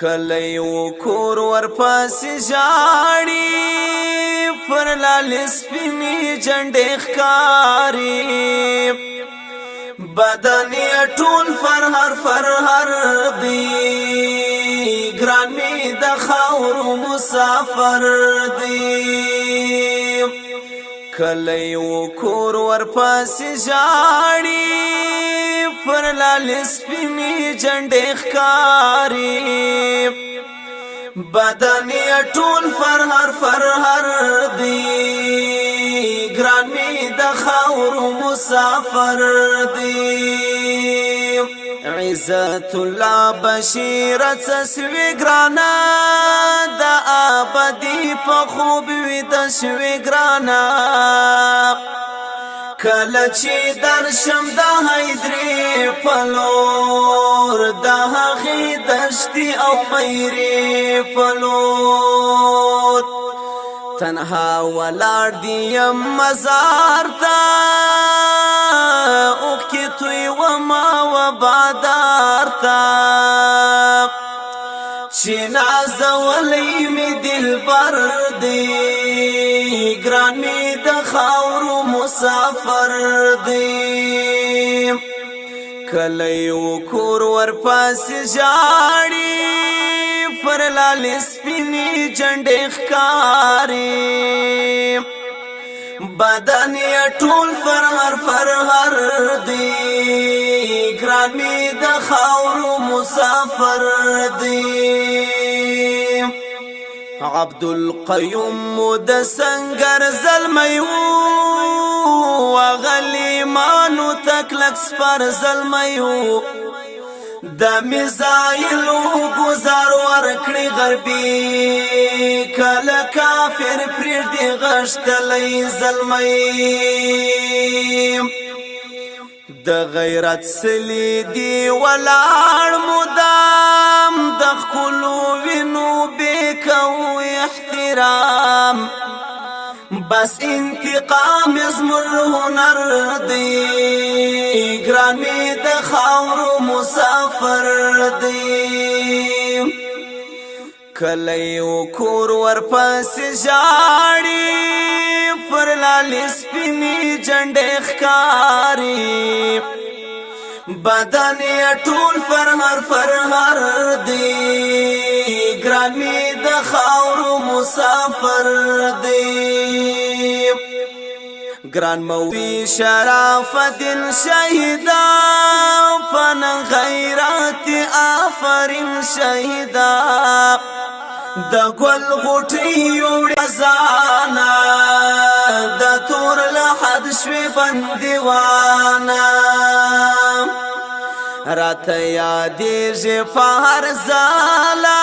کلی و کور ورپسې ژاړي پر لالې سپینې جنډې ښکاري بدن یې ټول فرهر دی ګران مې د خاورو مسافر دی کلی و کور ورپسې ژاړي پر لالې سپینې جنډې ښکاري بدن یې ټول فرهر دی ګران مې د خاورو مسافر دی عزت الله بشیر څسوي ګرانا د ابدي په خوب وي د شوي ګرانا کله چې درشم د حیدرې پلور د هغې دشتي او میرې پلور تنها ولاړ دیم مزار ته اوښکې تویومه و بادار ته چې نازولی مې دلبر دی ګران مې د خاورو مسافر دی کلی و کور ورپسې ژاړي پر لالې سپینې جنډې ښکاري بدن یې ټول فرهر دی ګران مې د خاورو مسافر دی عبدالقیوم د سنگر زلمی و غلیمانو تکلک سپر زلمی د میزایلو گزار ورکړي غربي کله کافر پرېږدي غښتلی زلمی د غیرت سلی دی ولاړ مدام د ښکلو وینو بیکو احترام بس انتقام زموږ هنر دی ګران مې د خاورو مسافر دی کلی و کور ورپسې ژاړي پر لالې سپینې جنډې ښکاري بدن یې ټول فرهر دی ګران مې د خاورو مسافر دی ګران مووي شرافت شهیدا فن غیرت آفرین شهیدا د ګل غوټۍ وړې ځانا د تور لحد شوي بندیوانا راته یادېږي په هر ځاله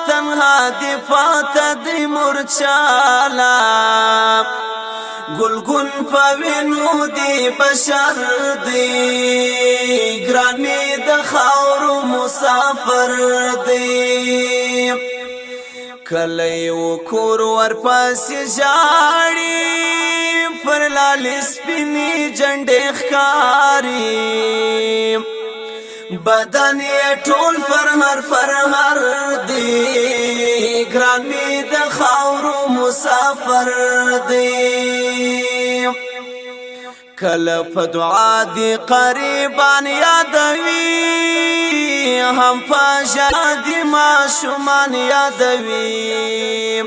تنها دې پاته دی مورچاله گلگون په وینو دی بشر دی ګران مې د خاورو مسافر دی کلی و کور ورپسې ژاړي پر لالې سپینې جنډې ښکاري بدن یې ټول فرهر دی ګران مې د خاورو مسافر دی کله په دعا دی قریبان یادوي هم په ژړا دی ماشومان یادوي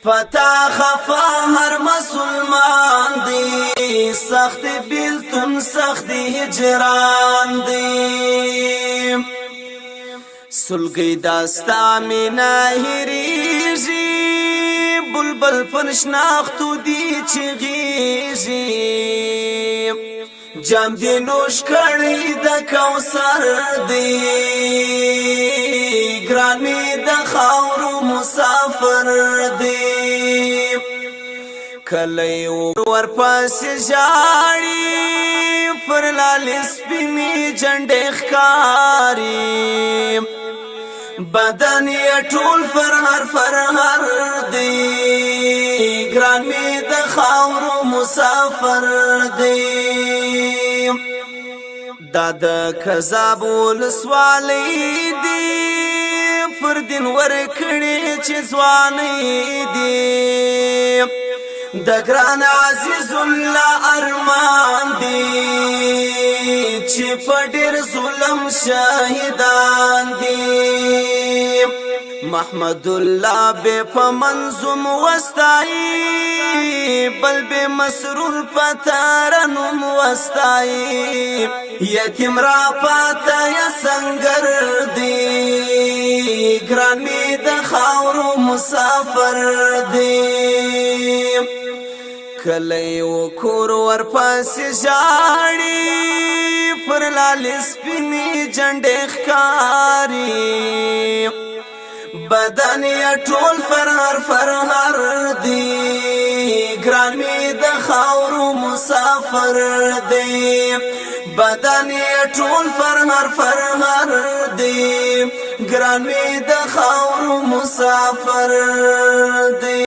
پتا خفا هر مسلمان دی سخت بیلتون سخت هجران دی سلګي داستا مینا هریږي بلبل پنشناختو دی چغیږي جام دی نوش کړي د کوثر دی ګران مې د خاورو مسافر دی کلی ورپسې ژاړي پر لالې سپینې جنډې ښکاري بدن یې ټول فرهر دی ګران مې د خاورو مسافر دی دا د کذاب ولسوالی دی دین ورکړي چې ځواني دي د ګران عزیز الله ارمان دي چې په ډېر ظلم شهیدان دي محمد الله به په منظوم وستای بل به مسرور پتارنم وستای یتیم را پاتا یا سنگر دی ګران می د خاورو مسافر دی کلی و کور ور پس جاړي پر لال سپینې جنډې ښکاری بدن یا ټول فرهر دی ګران می د خاورو مسافر دی بدن یا ټول فرهر دی ګران می د خاورو مسافر دی